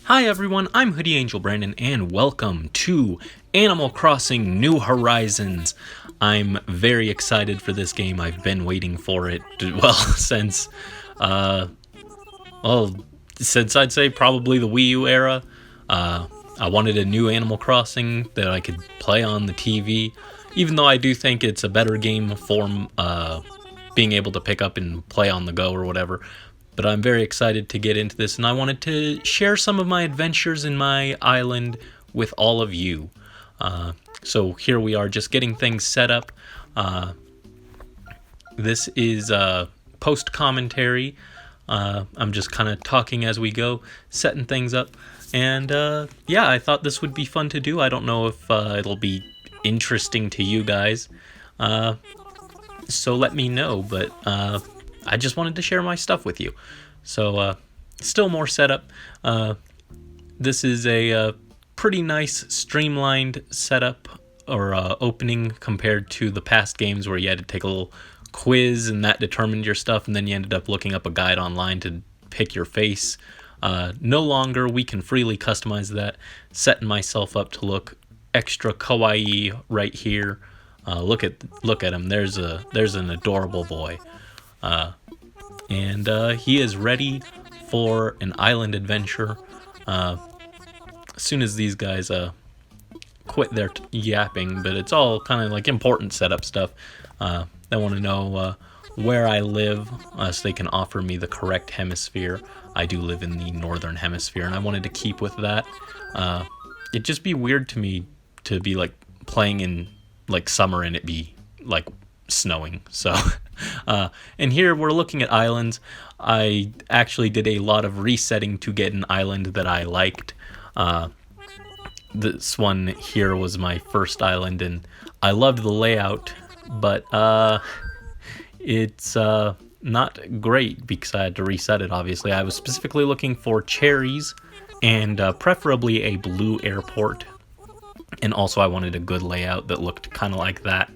Hi everyone, I'm Hoodie Angel Brandon, and welcome to Animal Crossing New Horizons. I'm very excited for this game. I've been waiting for it, since I'd say probably the Wii U era. I wanted a new Animal Crossing that I could play on the TV, even though I do think it's a better game for being able to pick up and play on the go or whatever. But I'm very excited to get into this, and I wanted to share some of my adventures in my island with all of you. So here we are, just getting things set up. This is post-commentary. I'm just kind of talking as we go, setting things up. And yeah, I thought this would be fun to do. I don't know if it'll be interesting to you guys. So let me know, but I just wanted to share my stuff with you. So still more setup. This is a pretty nice streamlined setup or opening compared to the past games where you had to take a little quiz and that determined your stuff, and then you ended up looking up a guide online to pick your face. No longer, we can freely customize that, setting myself up to look extra kawaii right here. Look at him. There's an adorable boy. And he is ready for an island adventure. As soon as these guys quit their yapping, but it's all kind of like important setup stuff. They want to know where I live, so they can offer me the correct hemisphere. I do live in the northern hemisphere, and I wanted to keep with that. It'd just be weird to me to be like playing in like summer and it be like snowing. So and here we're looking at islands. I actually did a lot of resetting to get an island that I liked. This one here was my first island, and I loved the layout, but it's not great because I had to reset it. Obviously, I was specifically looking for cherries and preferably a blue airport, and also I wanted a good layout that looked kind of like that.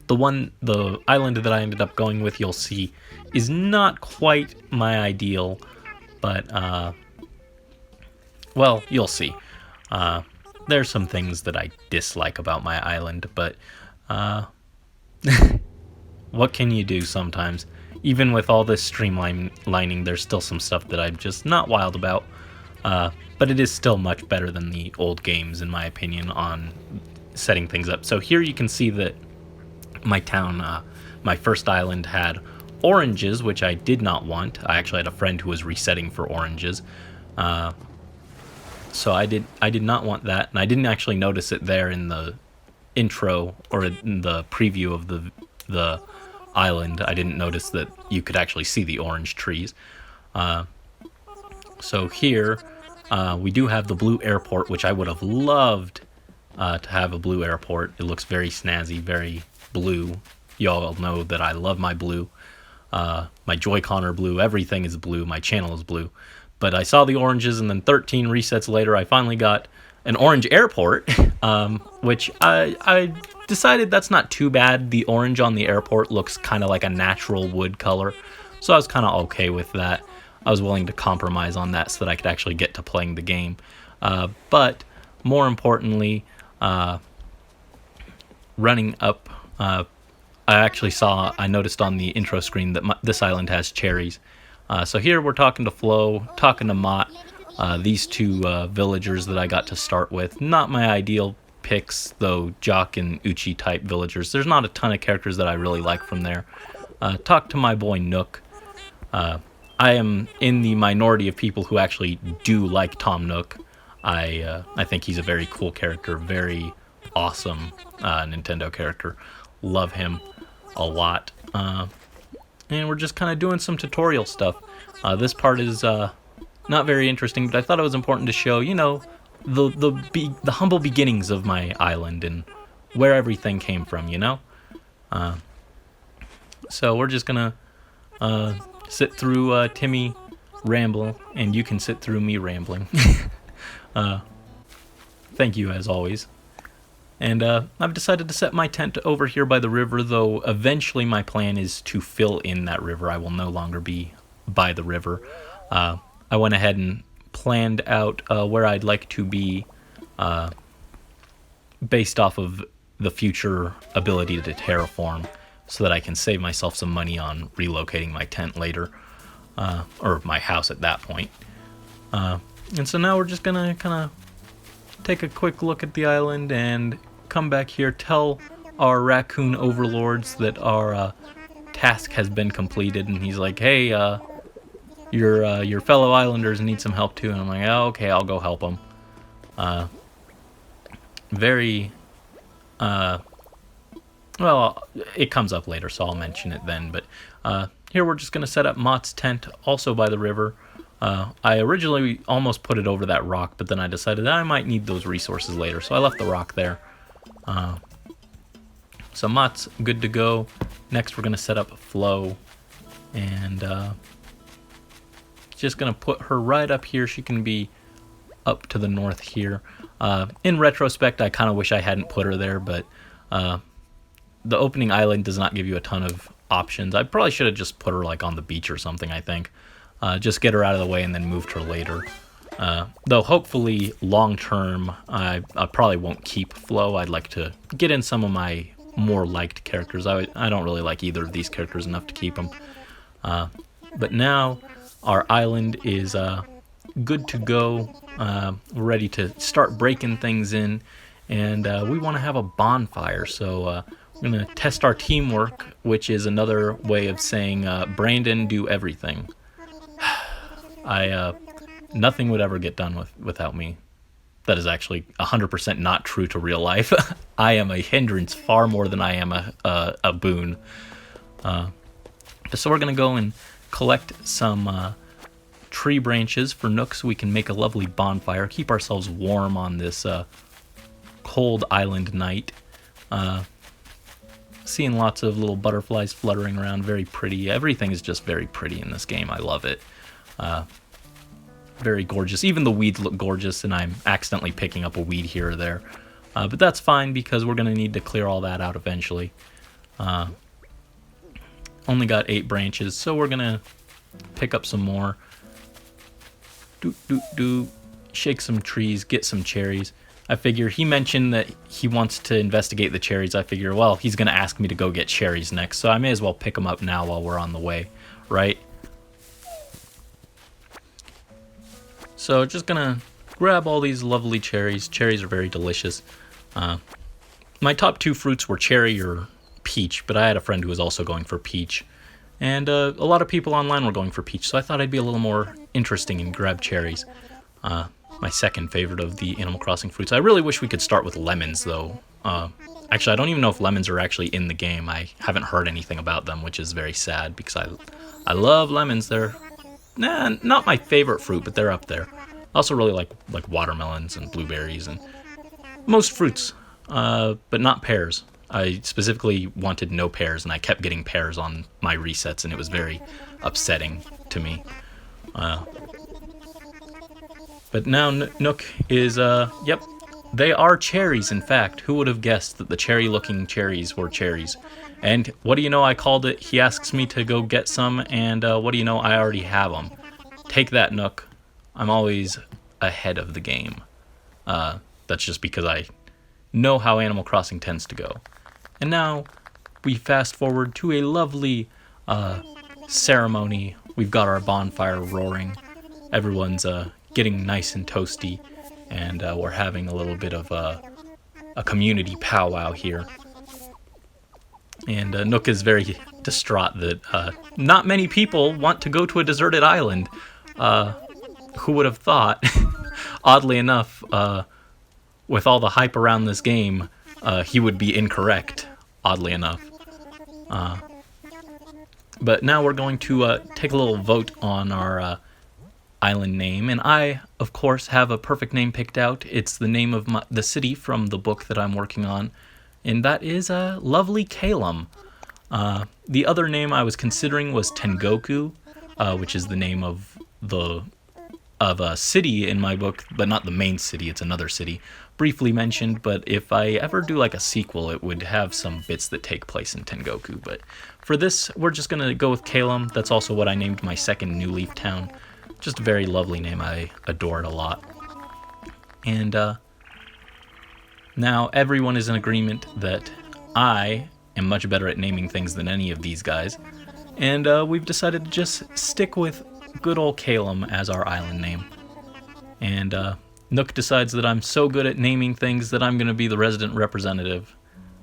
The island that I ended up going with, you'll see, is not quite my ideal, but well, you'll see. There's some things that I dislike about my island, but what can you do sometimes? Even with all this streamlining, there's still some stuff that I'm just not wild about. But it is still much better than the old games, in my opinion, on setting things up. So here you can see that my town, my first island, had oranges, which I did not want. I actually had a friend who was resetting for oranges. So I did not want that, and I didn't actually notice it there in the intro or in the preview of the island. I didn't notice that you could actually see the orange trees. So here we do have the blue airport, which I would have loved to have a blue airport. It looks very snazzy, very blue. Y'all know that I love my blue. My Joy-Con are blue. Everything is blue. My channel is blue. But I saw the oranges, and then 13 resets later, I finally got an orange airport, which I decided that's not too bad. The orange on the airport looks kind of like a natural wood color, so I was kind of okay with that. I was willing to compromise on that so that I could actually get to playing the game. But more importantly, running up, I noticed on the intro screen that this island has cherries. So here we're talking to Flo, talking to Mott, these two villagers that I got to start with. Not my ideal picks, though, Jock and Uchi type villagers. There's not a ton of characters that I really like from there. Talk to my boy Nook. I am in the minority of people who actually do like Tom Nook. I think he's a very cool character, very awesome Nintendo character. Love him a lot. And we're just kind of doing some tutorial stuff. This part is not very interesting, but I thought it was important to show, the humble beginnings of my island and where everything came from, So we're just gonna sit through Timmy ramble, and you can sit through me rambling. Thank you, as always. And I've decided to set my tent over here by the river, though eventually my plan is to fill in that river. I will no longer be by the river. I went ahead and planned out where I'd like to be based off of the future ability to terraform, so that I can save myself some money on relocating my tent later, or my house at that point. And so now we're just gonna kind of take a quick look at the island and come back here, tell our raccoon overlords that our task has been completed, and he's like, hey, your fellow islanders need some help too. And I'm like, oh, okay, I'll go help them. Well, it comes up later, so I'll mention it then. But here we're just going to set up Mott's tent, also by the river. I originally almost put it over that rock, but then I decided that I might need those resources later, so I left the rock there. So Mott's good to go. Next, we're going to set up Flo, and just going to put her right up here. She can be up to the north here. In retrospect, I kind of wish I hadn't put her there, but the opening island does not give you a ton of options. I probably should have just put her like on the beach or something, I think. Just get her out of the way and then moved her later. Though hopefully long term, I probably won't keep Flo. I'd like to get in some of my more liked characters. I don't really like either of these characters enough to keep them. But now our island is good to go. We're ready to start breaking things in, and we want to have a bonfire. So we're going to test our teamwork, which is another way of saying Brandon, do everything. Nothing would ever get done without me. That is actually 100% not true to real life. I am a hindrance far more than I am a boon. So we're going to go and collect some tree branches for Nook so we can make a lovely bonfire, keep ourselves warm on this cold island night. Seeing lots of little butterflies fluttering around, very pretty. Everything is just very pretty in this game. I love it. Very gorgeous. Even the weeds look gorgeous, and I'm accidentally picking up a weed here or there. But that's fine, because we're going to need to clear all that out eventually. Only got 8 branches, so we're going to pick up some more. Shake some trees, get some cherries. I figure he mentioned that he wants to investigate the cherries. I figure, well, he's going to ask me to go get cherries next, so I may as well pick them up now while we're on the way, right? So just gonna grab all these lovely cherries. Cherries are very delicious. My top 2 fruits were cherry or peach, but I had a friend who was also going for peach. And a lot of people online were going for peach, so I thought I'd be a little more interesting and grab cherries. My second favorite of the Animal Crossing fruits. I really wish we could start with lemons, though. Actually, I don't even know if lemons are actually in the game. I haven't heard anything about them, which is very sad, because I love lemons. They're not my favorite fruit, but they're up there. I also really like watermelons and blueberries and most fruits, but not pears. I specifically wanted no pears, and I kept getting pears on my resets, and it was very upsetting to me. But now Nook is, yep, they are cherries, in fact. Who would have guessed that the cherry-looking cherries were cherries? And what do you know, I called it. He asks me to go get some, and what do you know, I already have them. Take that, Nook. I'm always ahead of the game. That's just because I know how Animal Crossing tends to go. And now we fast forward to a lovely ceremony. We've got our bonfire roaring. Everyone's getting nice and toasty, and we're having a little bit of a community powwow here. And Nook is very distraught that not many people want to go to a deserted island. Who would have thought? Oddly enough, with all the hype around this game, he would be incorrect, oddly enough. But now we're going to take a little vote on our island name, and I, of course, have a perfect name picked out. It's the name of the city from the book that I'm working on, and that is lovely Caelum. The other name I was considering was Tengoku, which is the name of a city in my book, but not the main city. It's another city, briefly mentioned. But if I ever do like a sequel, it would have some bits that take place in Tengoku. But for this, we're just gonna go with Caelum. That's also what I named my second New Leaf town, just a very lovely name. I adore it a lot. And now everyone is in agreement that I am much better at naming things than any of these guys. And we've decided to just stick with good old Caelum as our island name. And Nook decides that I'm so good at naming things that I'm going to be the resident representative.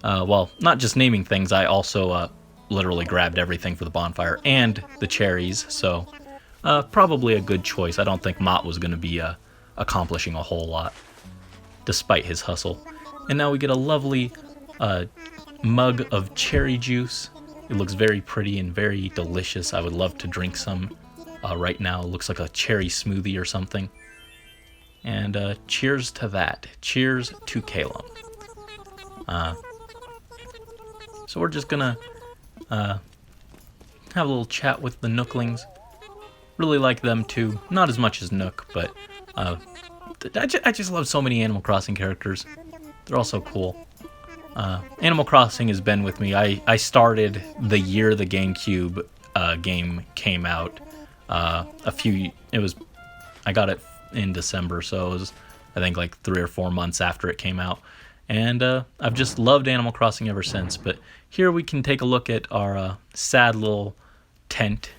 Well, not just naming things, I also literally grabbed everything for the bonfire and the cherries, so probably a good choice. I don't think Mott was going to be accomplishing a whole lot, despite his hustle. And now we get a lovely mug of cherry juice. It looks very pretty and very delicious. I would love to drink some right now. It looks like a cherry smoothie or something. And cheers to that. Cheers to Caelum. So we're just gonna have a little chat with the Nooklings. Really like them too. Not as much as Nook, but I just love so many Animal Crossing characters. They're all so cool. Animal Crossing has been with me. I started the year the GameCube game came out. I got it in December, so it was, I think, like 3 or 4 months after it came out. And I've just loved Animal Crossing ever since. But here we can take a look at our sad little tent.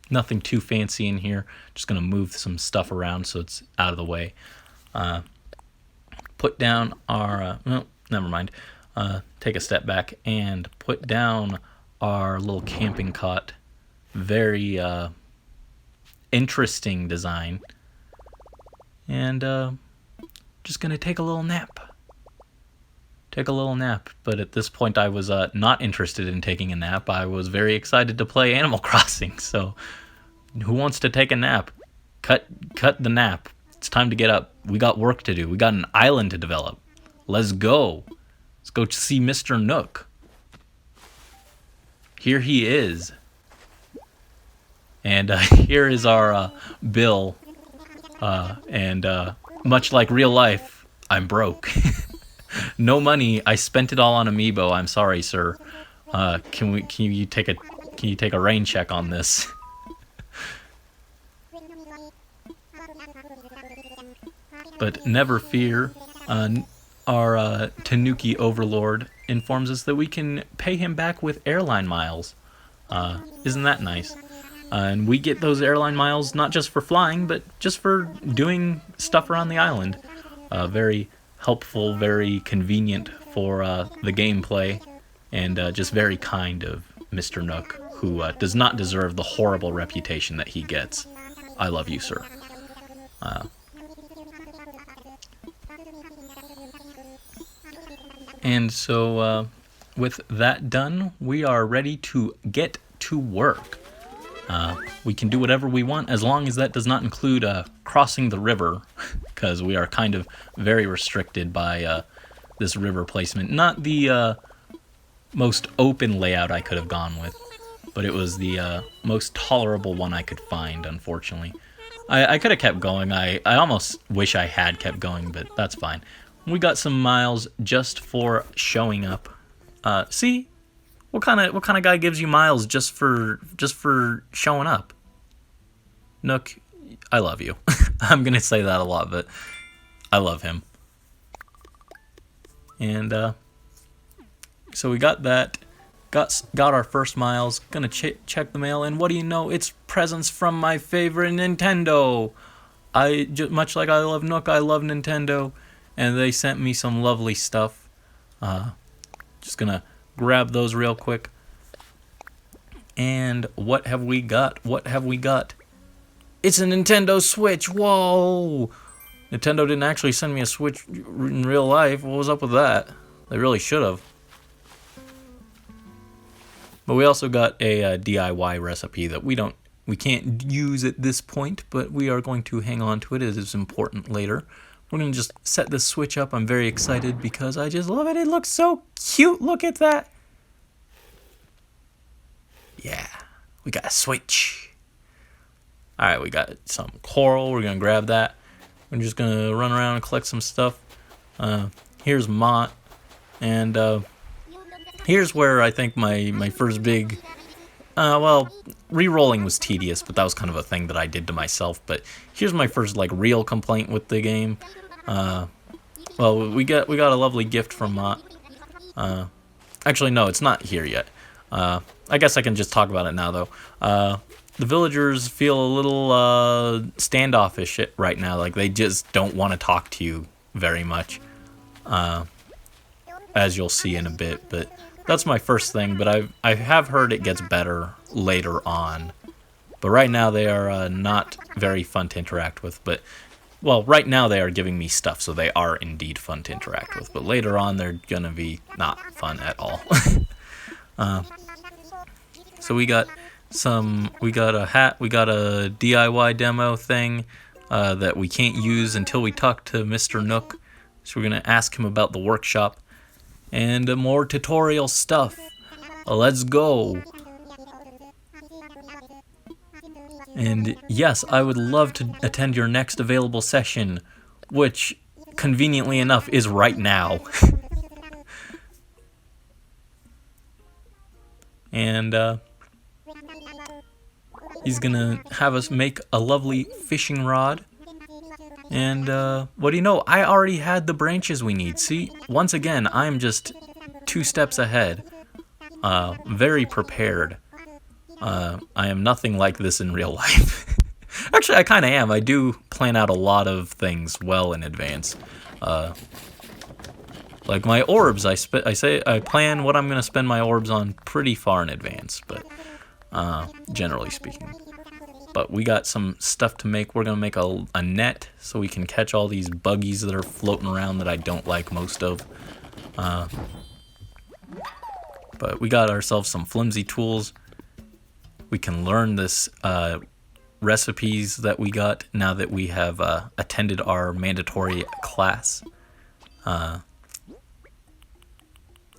Nothing too fancy in here. Just going to move some stuff around so it's out of the way. Put down our... well, never mind. Take a step back and put down our little camping cot. Very interesting design. And just going to take a little nap. But at this point I was not interested in taking a nap. I was very excited to play Animal Crossing. So who wants to take a nap? Cut the nap. It's time to get up. We got work to do. We got an island to develop. Let's go. Let's go see Mr. Nook. Here he is. And here is our bill. And much like real life, I'm broke. No money. I spent it all on Amiibo. I'm sorry, sir. Can you take a rain check on this? But never fear. Our Tanuki overlord informs us that we can pay him back with airline miles. Isn't that nice? And we get those airline miles not just for flying, but just for doing stuff around the island. Very helpful, very convenient for the gameplay, and just very kind of Mr. Nook, who does not deserve the horrible reputation that he gets. I love you, sir. And so, with that done, we are ready to get to work. We can do whatever we want as long as that does not include crossing the river, because we are kind of very restricted by this river placement. Not the most open layout I could have gone with, but it was the most tolerable one I could find, unfortunately. I could have kept going. I almost wish I had kept going, but that's fine. We got some miles just for showing up. See? What kind of guy gives you miles just for showing up? Nook, I love you. I'm gonna say that a lot, but I love him. And so we got that, got our first miles. Gonna check the mail, and what do you know? It's presents from my favorite Nintendo. Much like I love Nook, I love Nintendo, and they sent me some lovely stuff. Just gonna grab those real quick. And what have we got? It's a Nintendo Switch. Whoa! Nintendo didn't actually send me a Switch in real life. What was up with that? They really should have. But we also got a DIY recipe that we can't use at this point, but we are going to hang on to it. It is important later. We're going to just set this Switch up. I'm very excited because I just love it. It looks so cute. Look at that. Yeah, we got a Switch. All right, we got some coral. We're going to grab that. We're just going to run around and collect some stuff. Here's Mott. And here's where I think my first big... well, re-rolling was tedious, but that was kind of a thing that I did to myself. But here's my first like real complaint with the game. Well, we got a lovely gift from Mott. Actually, no, it's not here yet. I guess I can just talk about it now, though. The villagers feel a little standoffish right now. Like, they just don't want to talk to you very much, as you'll see in a bit. But that's my first thing. But I have heard it gets better later on. But right now, they are not very fun to interact with. But, well, right now they are giving me stuff, so they are indeed fun to interact with. But later on, they're gonna be not fun at all. So we got a hat, we got a DIY demo thing that we can't use until we talk to Mr. Nook. So we're gonna ask him about the workshop and more tutorial stuff. Let's go. And yes, I would love to attend your next available session, which conveniently enough is right now. And he's gonna have us make a lovely fishing rod. And what do you know? I already had the branches we need. See, once again, I'm just 2 steps ahead. Very prepared. I am nothing like this in real life. Actually, I kind of am. I do plan out a lot of things well in advance. Like my orbs, I plan what I'm going to spend my orbs on pretty far in advance, but generally speaking. But we got some stuff to make. We're going to make a net so we can catch all these buggies that are floating around that I don't like most of. But we got ourselves some flimsy tools. We can learn this recipes that we got now that we have attended our mandatory class.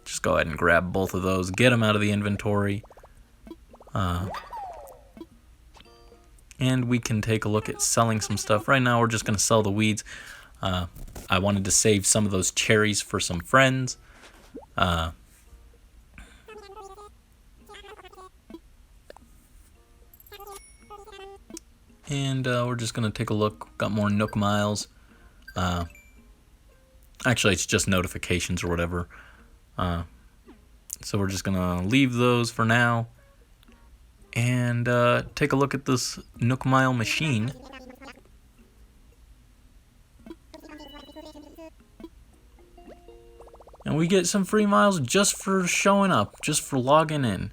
Just go ahead and grab both of those, get them out of the inventory. And we can take a look at selling some stuff. Right now we're just going to sell the weeds. I wanted to save some of those cherries for some friends. And we're just going to take a look. Got more Nook miles. Actually, it's just notifications or whatever. So we're just going to leave those for now. And take a look at this Nook mile machine. And we get some free miles just for showing up, just for logging in.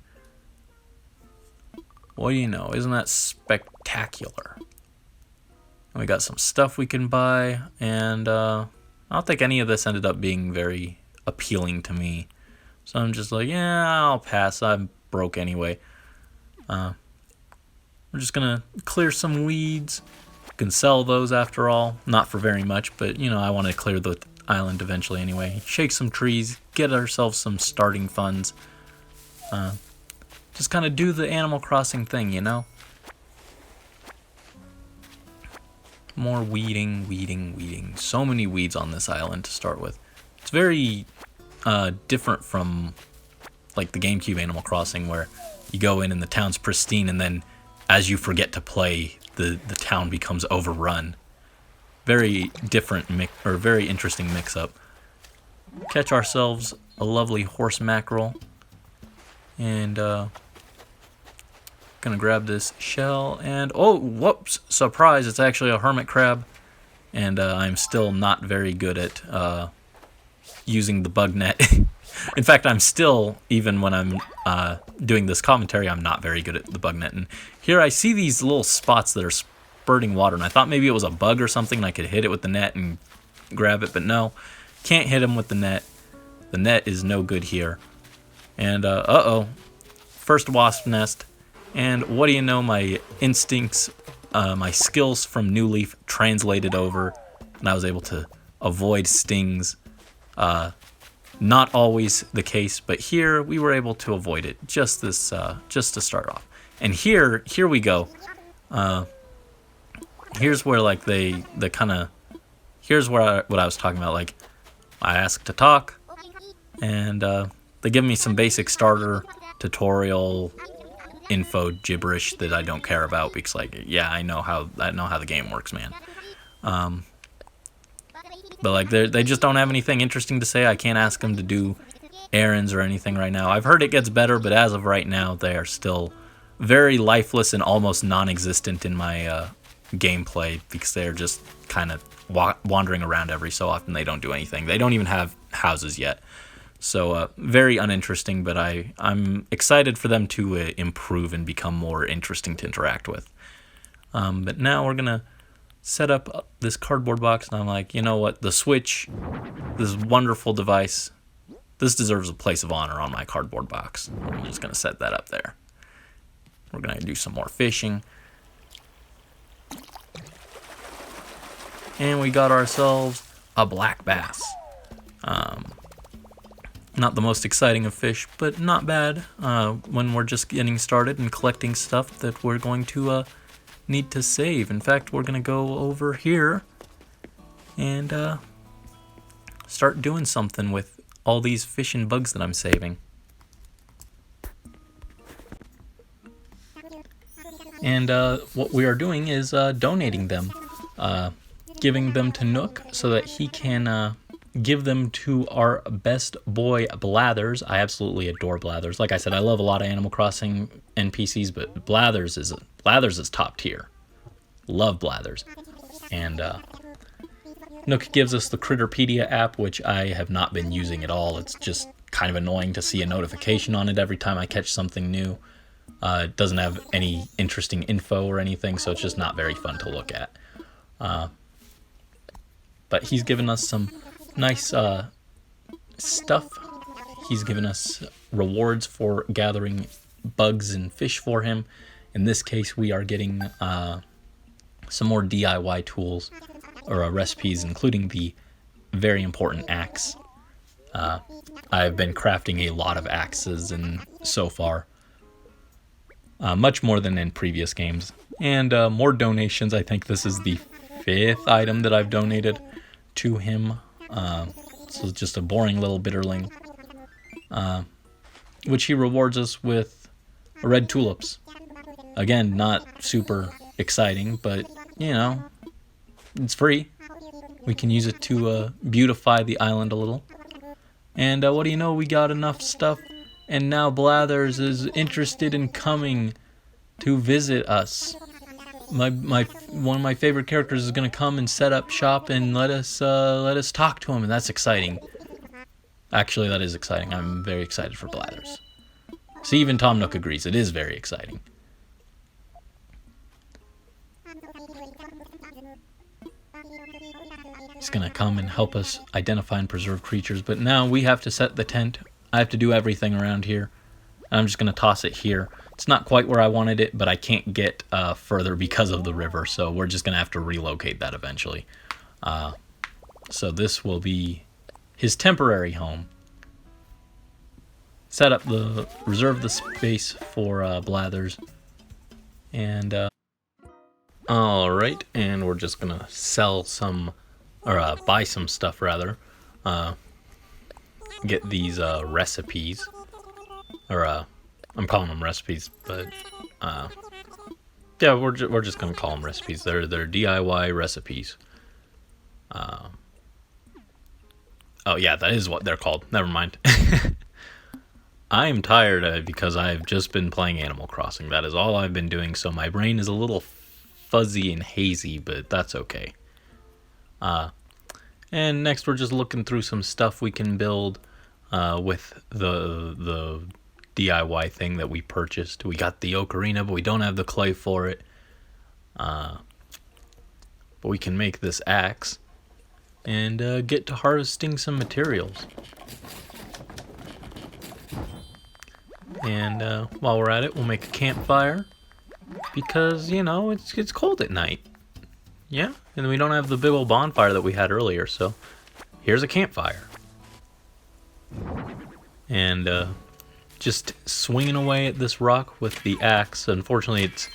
What do you know? Isn't that spectacular? And we got some stuff we can buy, and I don't think any of this ended up being very appealing to me. So I'm just like, yeah, I'll pass. I'm broke anyway. We're just gonna clear some weeds. We can sell those after all. Not for very much, but you know, I want to clear the island eventually anyway. Shake some trees, get ourselves some starting funds. Just kind of do the Animal Crossing thing, you know? More weeding. So many weeds on this island to start with. It's very different from like the GameCube Animal Crossing, where you go in and the town's pristine, and then as you forget to play, the town becomes overrun. Very different very interesting mix-up. Catch ourselves a lovely horse mackerel. And gonna grab this shell, and oh, whoops, surprise, it's actually a hermit crab. And I'm still not very good at using the bug net. In fact, I'm still, even when I'm doing this commentary, I'm not very good at the bug net. And here I see these little spots that are spurting water, and I thought maybe it was a bug or something and I could hit it with the net and grab it, but no, can't hit him with the net. The net is no good here. And uh-oh, first wasp nest. And what do you know, my instincts, my skills from New Leaf translated over, and I was able to avoid stings. Not always the case, but here we were able to avoid it just to start off. And here we go. Here's where like here's where what I was talking about. Like, I asked to talk, and they give me some basic starter tutorial info gibberish that I don't care about because, like, yeah, I know how the game works, man. But like they just don't have anything interesting to say. I can't ask them to do errands or anything right now. I've heard it gets better, but as of right now, they are still very lifeless and almost non-existent in my gameplay because they're just kind of wandering around every so often. They don't do anything. They don't even have houses yet. So very uninteresting, but I'm excited for them to improve and become more interesting to interact with. But now we're going to set up this cardboard box, and I'm like, you know what? The Switch, this wonderful device, this deserves a place of honor on my cardboard box. I'm just going to set that up there. We're going to do some more fishing. And we got ourselves a black bass. Not the most exciting of fish, but not bad when we're just getting started and collecting stuff that we're going to need to save. In fact, we're going to go over here and start doing something with all these fish and bugs that I'm saving. And what we are doing is donating them, giving them to Nook so that he can give them to our best boy Blathers. I absolutely adore Blathers. Like I said, I love a lot of Animal Crossing NPCs, but Blathers is top tier. Love Blathers. And Nook gives us the Critterpedia app, which I have not been using at all. It's just kind of annoying to see a notification on it every time I catch something new. It doesn't have any interesting info or anything, so it's just not very fun to look at. But he's given us some nice stuff. He's given us rewards for gathering bugs and fish for him. In this case, we are getting some more DIY tools or recipes, including the very important axe. I've been crafting a lot of axes so far. Much more than in previous games. And more donations. I think this is the 5th item that I've donated to him. So it's just a boring little bitterling. Which he rewards us with red tulips. Again, not super exciting, but, you know, it's free. We can use it to beautify the island a little. And what do you know, we got enough stuff. And now Blathers is interested in coming to visit us. One of my favorite characters is going to come and set up shop and let us talk to him, and that's exciting. Actually, that is exciting. I'm very excited for Blathers. See, even Tom Nook agrees. It is very exciting. He's going to come and help us identify and preserve creatures, but now we have to set the tent. I have to do everything around here. I'm just going to toss it here. It's not quite where I wanted it, but I can't get further because of the river, so we're just going to have to relocate that eventually. So this will be his temporary home. Reserve the space for Blathers. And, alright, and we're just going to sell some, or buy some stuff rather. Get these recipes, or I'm calling them recipes, but yeah, we're just gonna call them recipes. They're DIY recipes. Oh yeah, that is what they're called. Never mind. I am tired because I've just been playing Animal Crossing. That is all I've been doing, so my brain is a little fuzzy and hazy, but that's okay. And next we're just looking through some stuff we can build with the DIY thing that we purchased. We got the ocarina, but we don't have the clay for it. But we can make this axe and get to harvesting some materials. And while we're at it, we'll make a campfire because, you know, it's cold at night. Yeah, and we don't have the big old bonfire that we had earlier, so here's a campfire. And just swinging away at this rock with the axe. Unfortunately, it's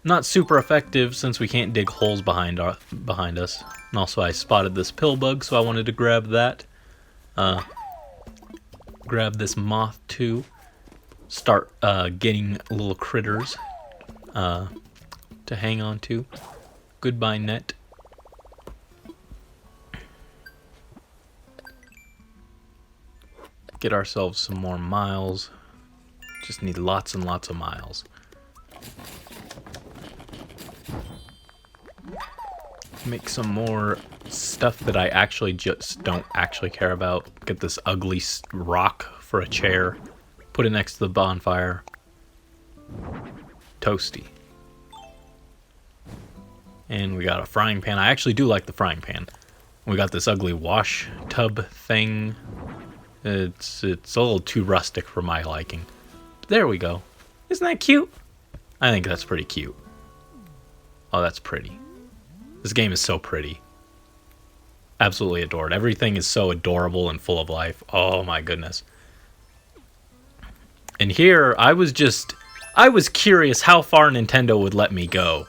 not super effective since we can't dig holes behind us. And also, I spotted this pill bug, so I wanted to grab that. Grab this moth too. start getting little critters to hang on to. Goodbye, net. Get ourselves some more miles. Just need lots and lots of miles. Make some more stuff that I actually just don't actually care about. Get this ugly rock for a chair. Put it next to the bonfire. Toasty. And we got a frying pan. I actually do like the frying pan. We got this ugly wash tub thing. It's a little too rustic for my liking. There we go. Isn't that cute? I think that's pretty cute. Oh, that's pretty. This game is so pretty. Absolutely adored. Everything is so adorable and full of life. Oh my goodness. And here, I was curious how far Nintendo would let me go.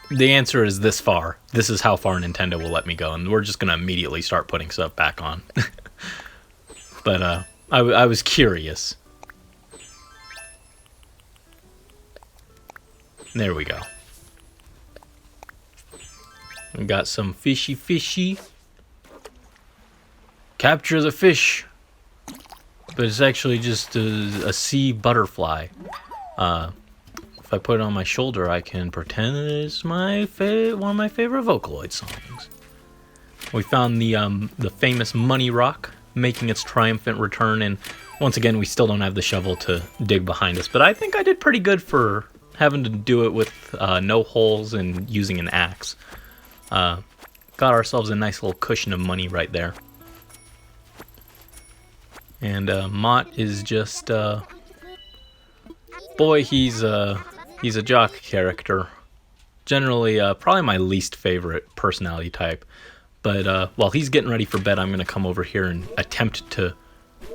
The answer is this far. This is how far Nintendo will let me go, and we're just gonna immediately start putting stuff back on. But I was curious. There we go. We got some fishy. Capture the fish. But it's actually just a sea butterfly. If I put it on my shoulder, I can pretend it's one of my favorite Vocaloid songs. We found the famous money rock making its triumphant return, and once again, we still don't have the shovel to dig behind us. But I think I did pretty good for having to do it with no holes and using an axe. Got ourselves a nice little cushion of money right there. And Mott is just boy, he's a jock character. Generally, probably my least favorite personality type. But while he's getting ready for bed, I'm gonna come over here and attempt to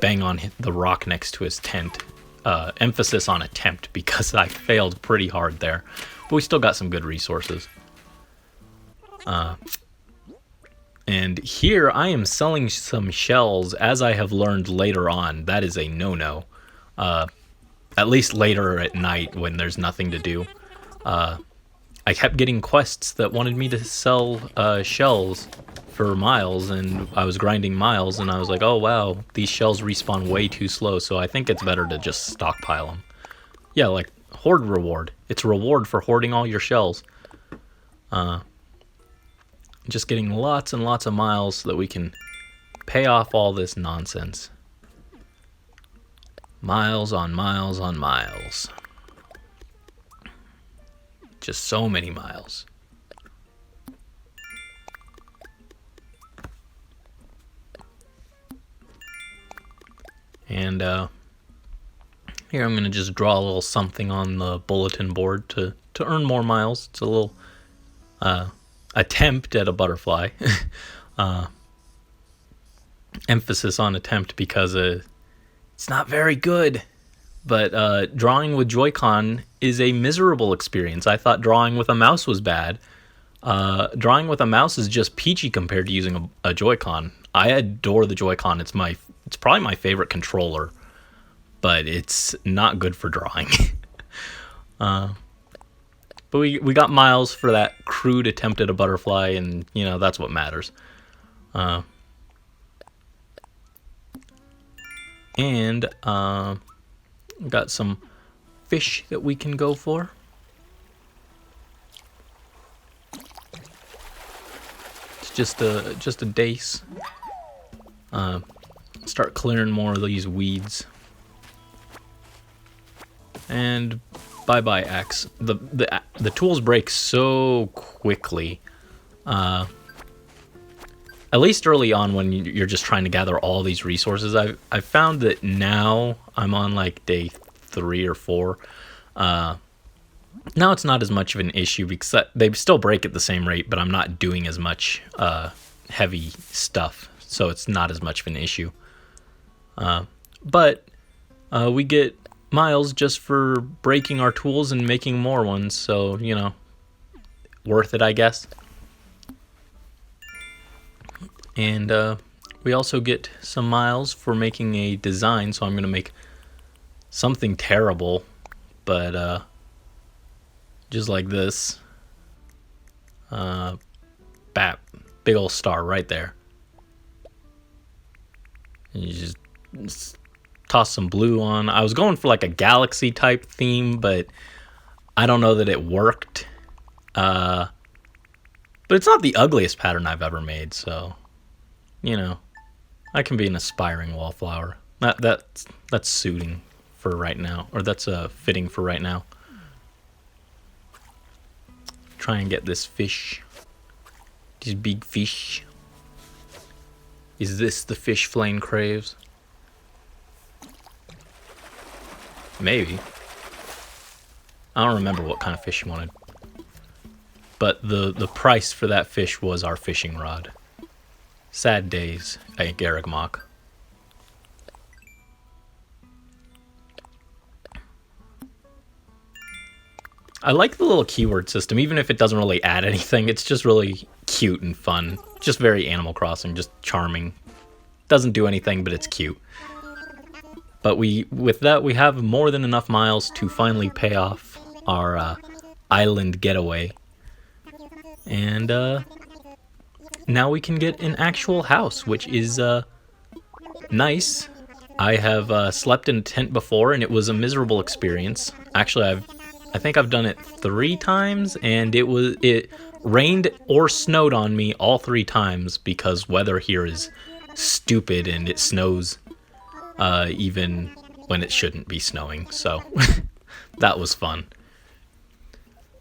bang on the rock next to his tent. Emphasis on attempt, because I failed pretty hard there. But we still got some good resources. And here I am selling some shells, as I have learned later on. That is a no-no. At least later at night when there's nothing to do. I kept getting quests that wanted me to sell shells for miles, and I was grinding miles, and I was like, oh wow, these shells respawn way too slow, so I think it's better to just stockpile them. Yeah, like hoard reward. It's a reward for hoarding all your shells. Just getting lots and lots of miles so that we can pay off all this nonsense. Miles on miles on miles. Just so many miles. And here I'm going to just draw a little something on the bulletin board to earn more miles. It's a little attempt at a butterfly. Emphasis on attempt because it's not very good. But drawing with Joy-Con is a miserable experience. I thought drawing with a mouse was bad. Drawing with a mouse is just peachy compared to using a Joy-Con. I adore the Joy-Con. It's probably my favorite controller, but it's not good for drawing. But we got miles for that crude attempt at a butterfly, and you know that's what matters. And got some fish that we can go for. It's just a dace. Start clearing more of these weeds. And bye-bye axe. The tools break so quickly. At least early on when you're just trying to gather all these resources. I've found that now I'm on like day 3 or 4. Now it's not as much of an issue because they still break at the same rate, but I'm not doing as much heavy stuff, so it's not as much of an issue. But we get miles just for breaking our tools and making more ones, so you know, worth it, I guess. And we also get some miles for making a design, so I'm going to make something terrible, but just like this. Bap. Big old star right there. And you just toss some blue on. I was going for like a galaxy type theme, but I don't know that it worked. But it's not the ugliest pattern I've ever made, so, you know, I can be an aspiring wallflower. That's suiting for right now, or that's fitting for right now. Try and get this fish. These big fish. Is this the fish Flame craves? Maybe. I don't remember what kind of fish he wanted. But the price for that fish was our fishing rod. Sad days at Garrigmock. I like the little keyword system, even if it doesn't really add anything. It's just really cute and fun. Just very Animal Crossing, just charming. Doesn't do anything, but it's cute. But with that, we have more than enough miles to finally pay off our island getaway. And now we can get an actual house, which is nice. I have slept in a tent before, and it was a miserable experience. Actually, I think I've done it 3 times, and it rained or snowed on me all 3 times because weather here is stupid and it snows even when it shouldn't be snowing. So that was fun.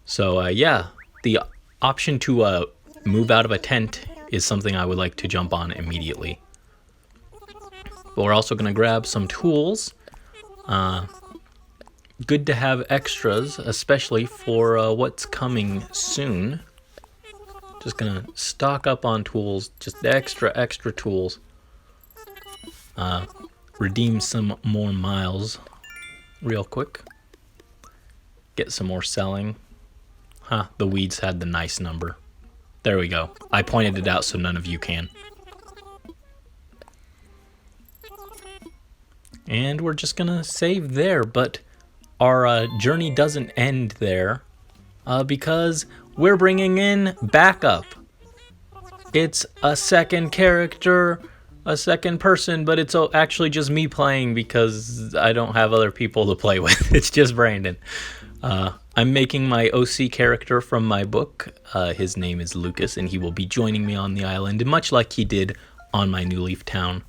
So yeah, the option to move out of a tent is something I would like to jump on immediately. But we're also going to grab some tools. Good to have extras, especially for what's coming soon. Just gonna stock up on tools, just extra tools. Redeem some more miles real quick. Get some more selling. The weeds had the nice number. There we go. I pointed it out so none of you can. And we're just gonna save there, but our journey doesn't end there because we're bringing in backup. It's a second character, a second person, but it's actually just me playing because I don't have other people to play with. It's just Brandon. I'm making my OC character from my book. His name is Lucas, and he will be joining me on the island, much like he did on my New Leaf Town.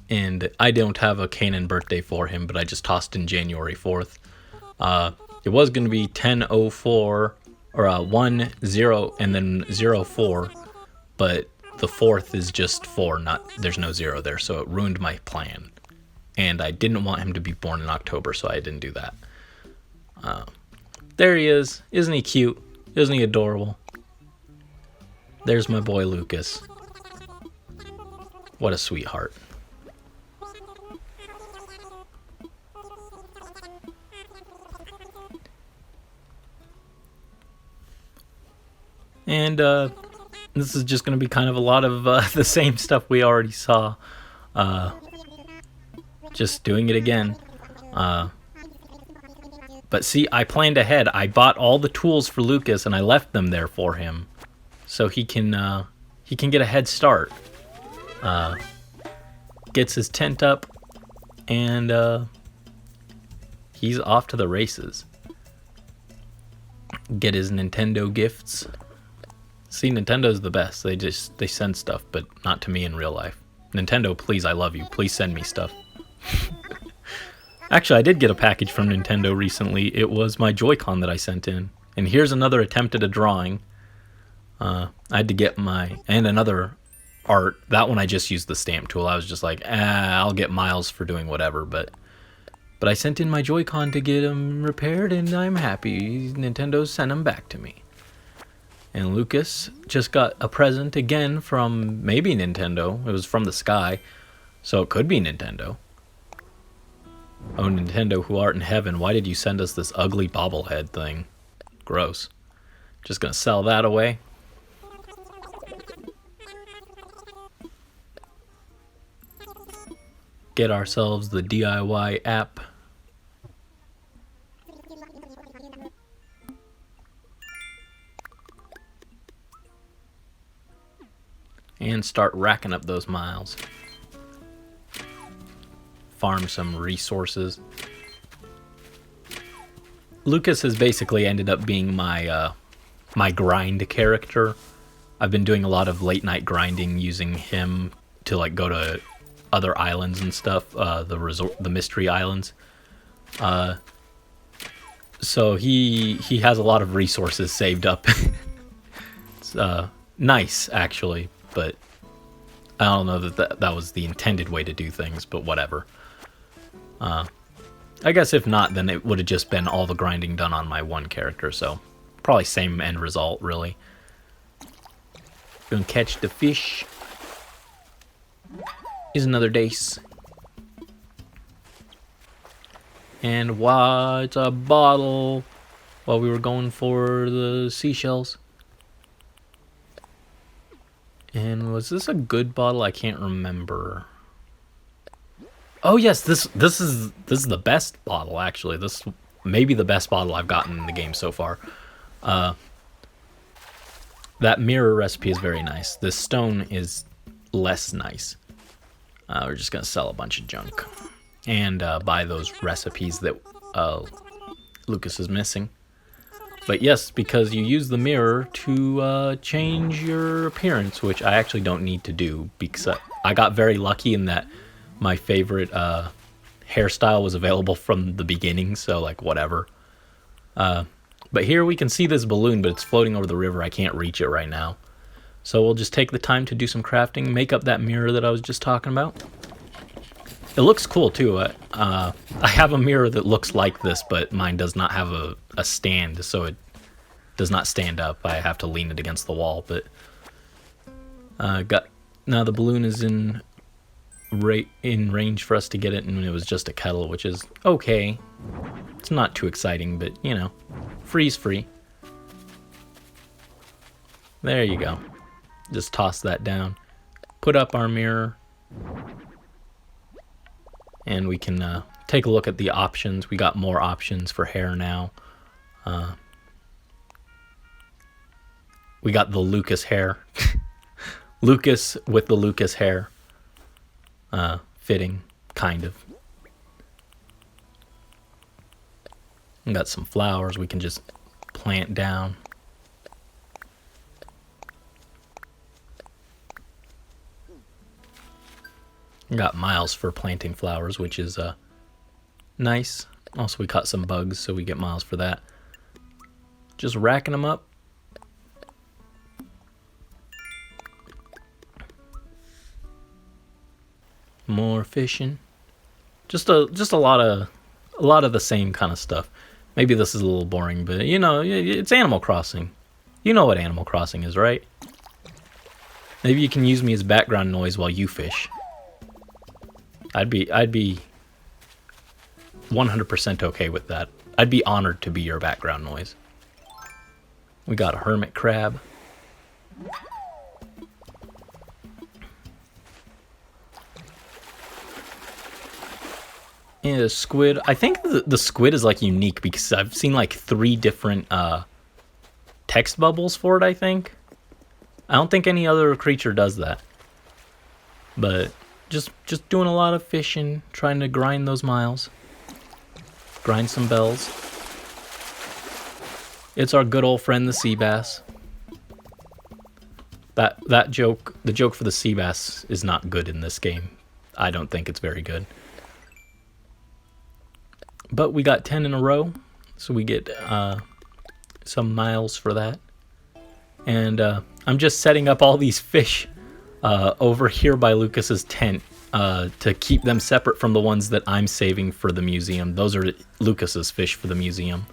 And I don't have a canon birthday for him, but I just tossed in January 4th. It was going to be 10/04, or 10, and then 04, but the 4th is just 4, there's no 0 there, so it ruined my plan. And I didn't want him to be born in October, so I didn't do that. There he is. Isn't he cute? Isn't he adorable? There's my boy Lucas. What a sweetheart. And this is just going to be kind of a lot of the same stuff we already saw. Just doing it again. But see, I planned ahead. I bought all the tools for Lucas, and I left them there for him, so he can get a head start. Gets his tent up, and he's off to the races. Get his Nintendo gifts. See, Nintendo's the best. They send stuff, but not to me in real life. Nintendo, please, I love you. Please send me stuff. Actually, I did get a package from Nintendo recently. It was my Joy-Con that I sent in. And here's another attempt at a drawing. I had to get and another art. That one I just used the stamp tool. I was just like, I'll get miles for doing whatever. But I sent in my Joy-Con to get them repaired, and I'm happy. Nintendo sent them back to me. And Lucas just got a present again from maybe Nintendo. It was from the sky, so it could be Nintendo. Oh, Nintendo, who art in heaven, why did you send us this ugly bobblehead thing? Gross. Just gonna sell that away. get ourselves the DIY app. And start racking up those miles. Farm some resources. Lucas has basically ended up being my my grind character. I've been doing a lot of late night grinding using him to like go to other islands and stuff, the mystery islands. So he has a lot of resources saved up. It's nice actually, but I don't know that was the intended way to do things, but whatever. I guess if not, then it would have just been all the grinding done on my one character, so probably same end result, really. Gonna catch the fish. Is another dace. And what's a bottle while we were going for the seashells? And was this a good bottle? I can't remember. Oh yes, this is the best bottle actually. This may be the best bottle I've gotten in the game so far. That mirror recipe is very nice. This stone is less nice. We're just gonna sell a bunch of junk and buy those recipes that Lucas is missing. But yes, because you use the mirror to change your appearance, which I actually don't need to do because I got very lucky in that my favorite hairstyle was available from the beginning, so like whatever. But here we can see this balloon, but it's floating over the river. I can't reach it right now. So we'll just take the time to do some crafting, make up that mirror that I was just talking about. It looks cool too. I have a mirror that looks like this, but mine does not have a stand, so it does not stand up. I have to lean it against the wall. But now the balloon is in range for us to get it, and it was just a kettle, which is okay. It's not too exciting, but you know, freeze free. There you go. Just toss that down, put up our mirror, and we can take a look at the options. We got more options for hair now. We got the Lucas hair. Lucas with the Lucas hair. Fitting, kind of. We got some flowers we can just plant down. We got miles for planting flowers, which is nice. Also, we caught some bugs, so we get miles for that. Just racking them up. More fishing. Just a lot of the same kind of stuff. Maybe this is a little boring, but you know, it's Animal Crossing. You know what Animal Crossing is, right? Maybe you can use me as background noise while you fish. I'd be 100% okay with that. I'd be honored to be your background noise. We got a hermit crab. And a squid. I think the squid is like unique because I've seen like 3 different text bubbles for it, I think. I don't think any other creature does that. But just doing a lot of fishing, trying to grind those miles. Grind some bells. It's our good old friend the sea bass. The joke for the sea bass is not good in this game. I don't think it's very good. But we got 10 in a row, so we get some miles for that. And I'm just setting up all these fish over here by Lucas's tent to keep them separate from the ones that I'm saving for the museum. Those are Lucas's fish for the museum,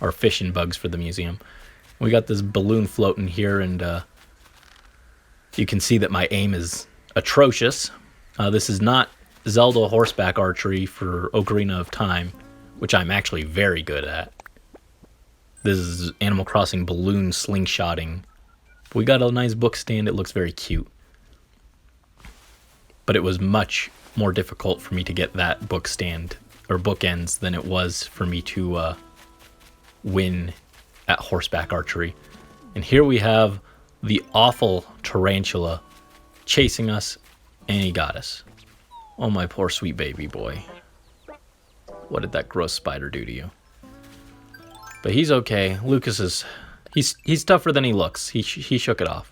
or fish and bugs for the museum. We got this balloon floating here, and you can see that my aim is atrocious. This is not Zelda horseback archery for Ocarina of Time, which I'm actually very good at. This is Animal Crossing balloon slingshotting. We got a nice book stand. It looks very cute. but it was much more difficult for me to get that book stand or bookends than it was for me to win at horseback archery. And here we have the awful tarantula chasing us, and he got us. Oh, my poor sweet baby boy. What did that gross spider do to you? But he's okay. Lucas is... He's tougher than he looks. He shook it off.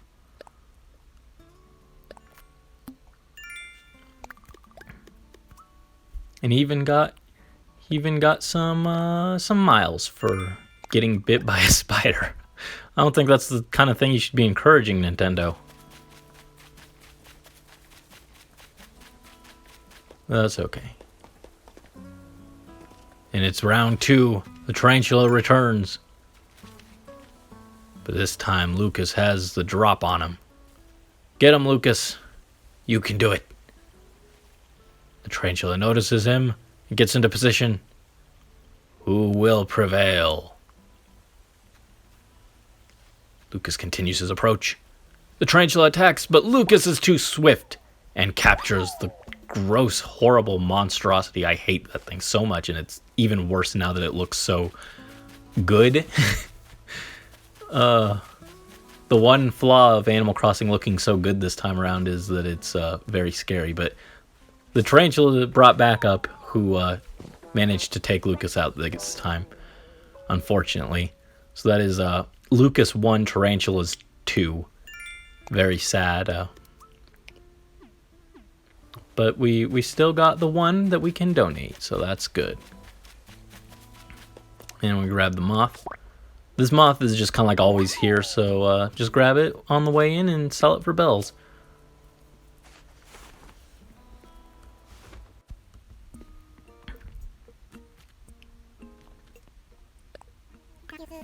And he even got some miles for getting bit by a spider. I don't think that's the kind of thing you should be encouraging, Nintendo. That's okay. And it's round 2. The tarantula returns. But this time, Lucas has the drop on him. Get him, Lucas. You can do it. The tarantula notices him and gets into position. Who will prevail? Lucas continues his approach. The tarantula attacks, but Lucas is too swift and captures the gross, horrible monstrosity. I hate that thing so much, and it's even worse now that it looks so good. The one flaw of Animal Crossing looking so good this time around is that it's very scary, but the tarantula brought back up who managed to take Lucas out this time, unfortunately. So that is Lucas 1, Tarantulas 2. Very sad. But we still got the one that we can donate, so that's good. And we grab the moth. This moth is just kind of like always here, so just grab it on the way in and sell it for bells.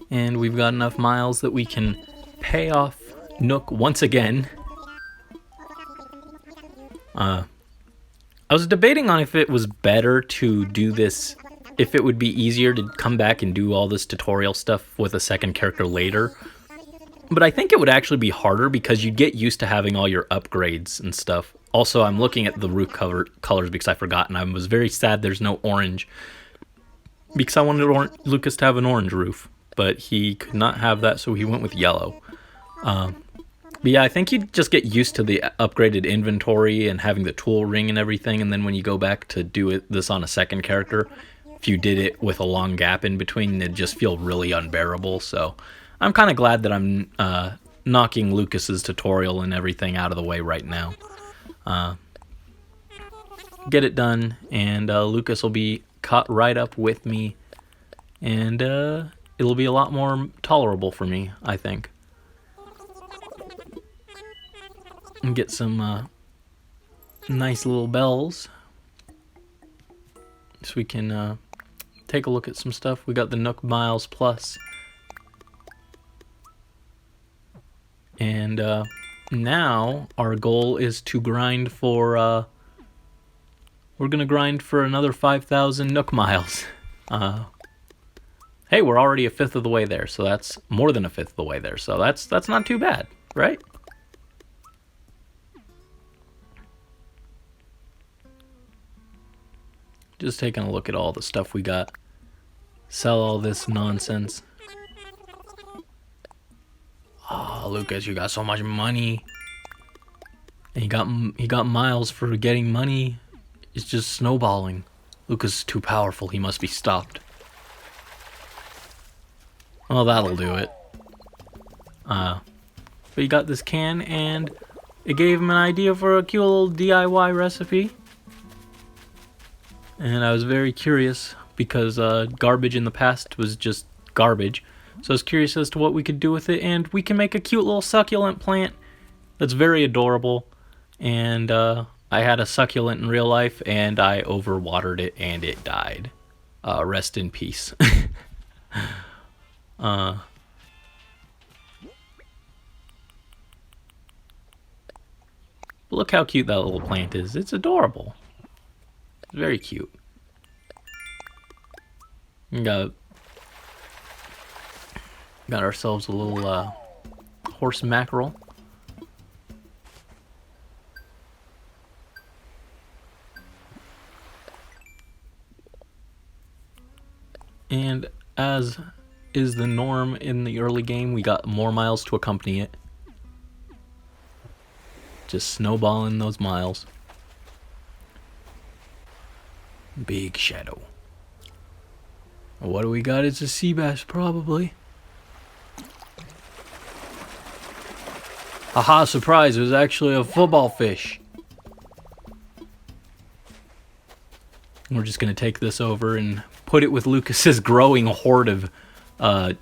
And we've got enough miles that we can pay off Nook once again. I was debating on if it was better to do this, if it would be easier to come back and do all this tutorial stuff with a second character later. But I think it would actually be harder because you'd get used to having all your upgrades and stuff. Also, I'm looking at the roof colors because I forgot, and I was very sad there's no orange. Because I wanted Lucas to have an orange roof, but he could not have that, so he went with yellow. But yeah, I think you'd just get used to the upgraded inventory and having the tool ring and everything, and then when you go back to do this on a second character, if you did it with a long gap in between, it'd just feel really unbearable. So I'm kind of glad that I'm knocking Lucas's tutorial and everything out of the way right now. Get it done, and Lucas will be caught right up with me, and it'll be a lot more tolerable for me, I think. And get some nice little bells so we can take a look at some stuff. We got the Nook Miles Plus. And now our goal is to grind for we're gonna grind for another 5,000 Nook Miles. Hey, we're already a fifth of the way there, so that's more than a fifth of the way there, so that's not too bad, right? Just taking a look at all the stuff we got. Sell all this nonsense. Oh, Lucas, you got so much money. And he got miles for getting money. It's just snowballing. Lucas is too powerful. He must be stopped. Well, that'll do it. But he got this can, and it gave him an idea for a cute little DIY recipe. And I was very curious because garbage in the past was just garbage. So I was curious as to what we could do with it, and we can make a cute little succulent plant that's very adorable. And I had a succulent in real life, and I overwatered it, and it died. Rest in peace. But look how cute that little plant is. It's adorable. It's very cute. We got ourselves a little horse mackerel. And as is the norm in the early game, we got more miles to accompany it. Just snowballing those miles. Big shadow. What do we got? It's a sea bass, probably. Haha, surprise, it was actually a football fish. We're just going to take this over and put it with Lucas's growing hoard of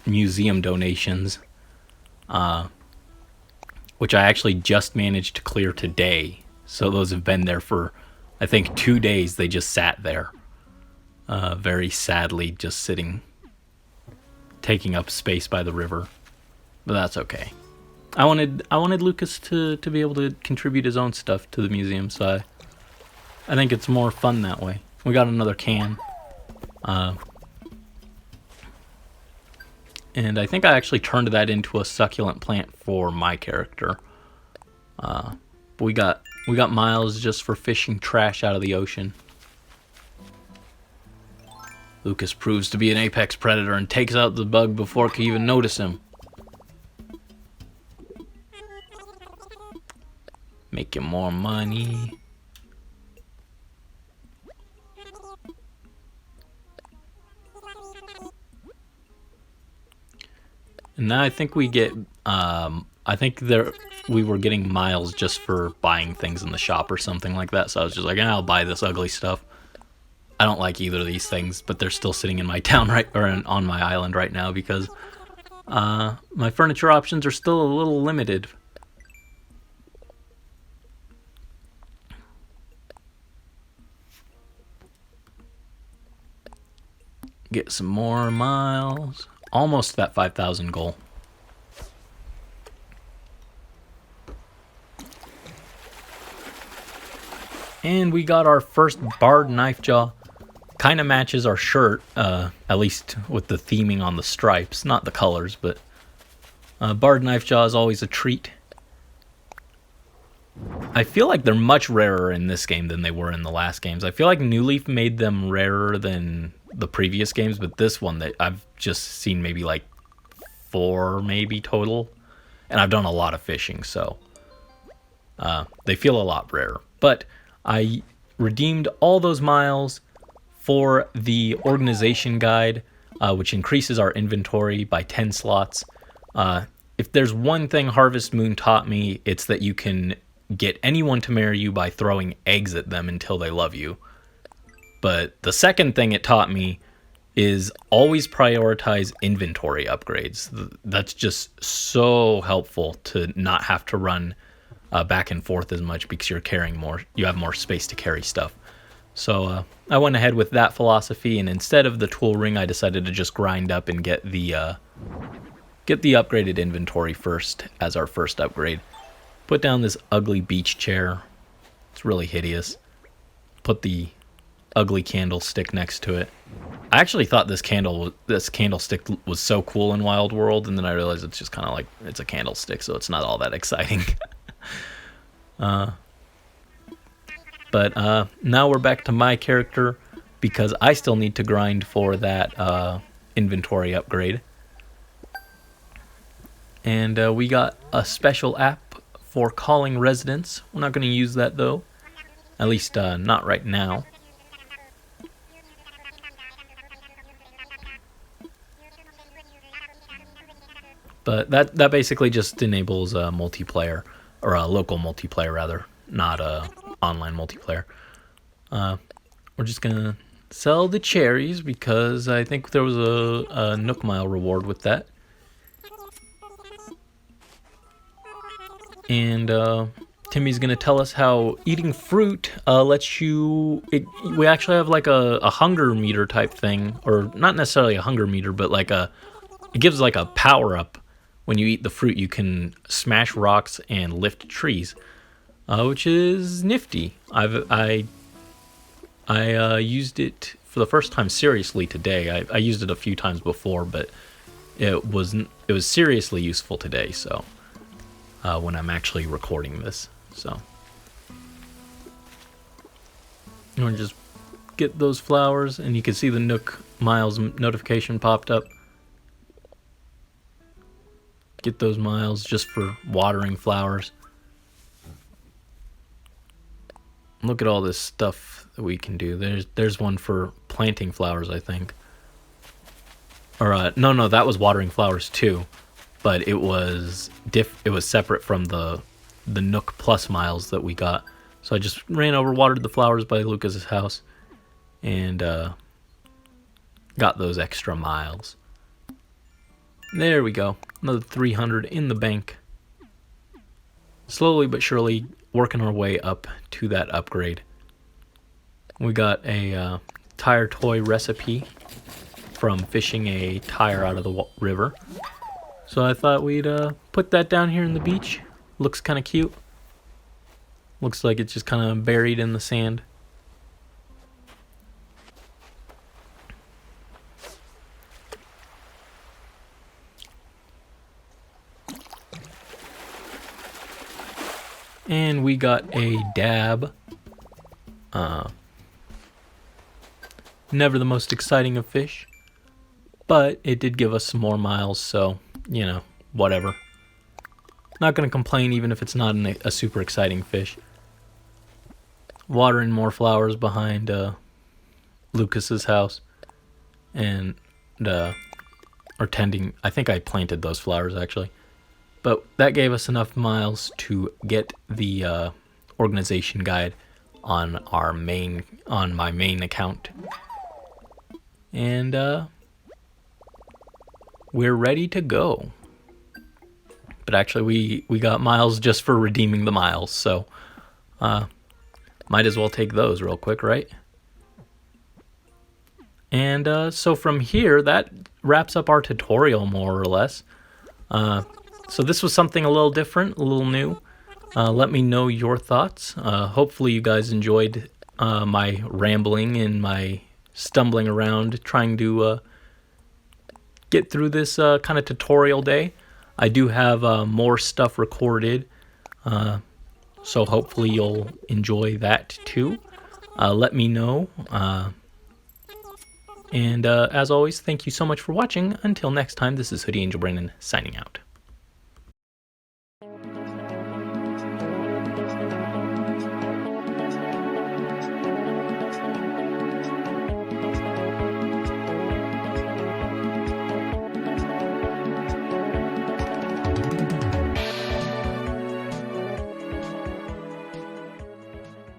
museum donations. Which I actually just managed to clear today. So those have been there for, I think, 2 days. They just sat there. Very sadly, just sitting, taking up space by the river. But that's okay. I wanted Lucas to be able to contribute his own stuff to the museum, so I think it's more fun that way. We got another can. And I think I actually turned that into a succulent plant for my character. But we got miles just for fishing trash out of the ocean. Lucas proves to be an apex predator and takes out the bug before it can even notice him. Making more money. And now I think we get, we were getting miles just for buying things in the shop or something like that. So I was just like, I'll buy this ugly stuff. I don't like either of these things, but they're still sitting in my town on my island right now because my furniture options are still a little limited. Get some more miles. Almost that 5,000 goal. And we got our first barred knife jaw. Kind of matches our shirt, at least with the theming on the stripes. Not the colors, but barred knife jaw is always a treat. I feel like they're much rarer in this game than they were in the last games. I feel like New Leaf made them rarer than the previous games, but this one that I've just seen maybe like 4 maybe total, and I've done a lot of fishing, so they feel a lot rarer. But I redeemed all those miles for the organization guide, which increases our inventory by 10 slots. If there's one thing Harvest Moon taught me, it's that you can get anyone to marry you by throwing eggs at them until they love you. But the second thing it taught me is always prioritize inventory upgrades. That's just so helpful to not have to run back and forth as much because you're carrying more. You have more space to carry stuff. So I went ahead with that philosophy, and instead of the tool ring, I decided to just grind up and get the upgraded inventory first as our first upgrade. Put down this ugly beach chair. It's really hideous. Put the ugly candlestick next to it. I actually thought this candlestick was so cool in Wild World, and then I realized it's just kind of like, it's a candlestick, so it's not all that exciting. But now we're back to my character because I still need to grind for that inventory upgrade. And we got a special app for calling residents. We're not going to use that though, at least not right now. But that basically just enables multiplayer, or local multiplayer rather, not online multiplayer. We're just gonna sell the cherries because I think there was a Nook Mile reward with that. And Timmy's gonna tell us how eating fruit lets you. We actually have like a hunger meter type thing, or not necessarily a hunger meter, but like it gives like a power up. When you eat the fruit, you can smash rocks and lift trees, which is nifty. I used it for the first time seriously today. I used it a few times before, but it was seriously useful today. So when I'm actually recording this, so we're just get those flowers, and you can see the Nook Miles notification popped up. Get those miles just for watering flowers. Look at all this stuff that we can do. There's one for planting flowers, I think. Or no, that was watering flowers too, but it was separate from the Nook Plus miles that we got. So I just ran over, watered the flowers by Lucas's house, and got those extra miles. There we go. Another 300 in the bank. Slowly but surely working our way up to that upgrade. We got a tire toy recipe from fishing a tire out of the river. So I thought we'd put that down here in the beach. Looks kind of cute. Looks like it's just kind of buried in the sand. And we got a dab. Never the most exciting of fish, but it did give us some more miles, so, you know, whatever. Not going to complain even if it's not a super exciting fish. Watering more flowers behind Lucas's house, and or tending. I think I planted those flowers actually, but that gave us enough miles to get the organization guide on my main account, and we're ready to go. But actually, we got miles just for redeeming the miles, so might as well take those real quick, right? And so from here, that wraps up our tutorial more or less. So this was something a little different, a little new. Let me know your thoughts. Hopefully you guys enjoyed my rambling and my stumbling around trying to get through this kind of tutorial day. I do have more stuff recorded, so hopefully you'll enjoy that too. Let me know. And as always, thank you so much for watching. Until next time, this is Hoodie Angel Brandon signing out.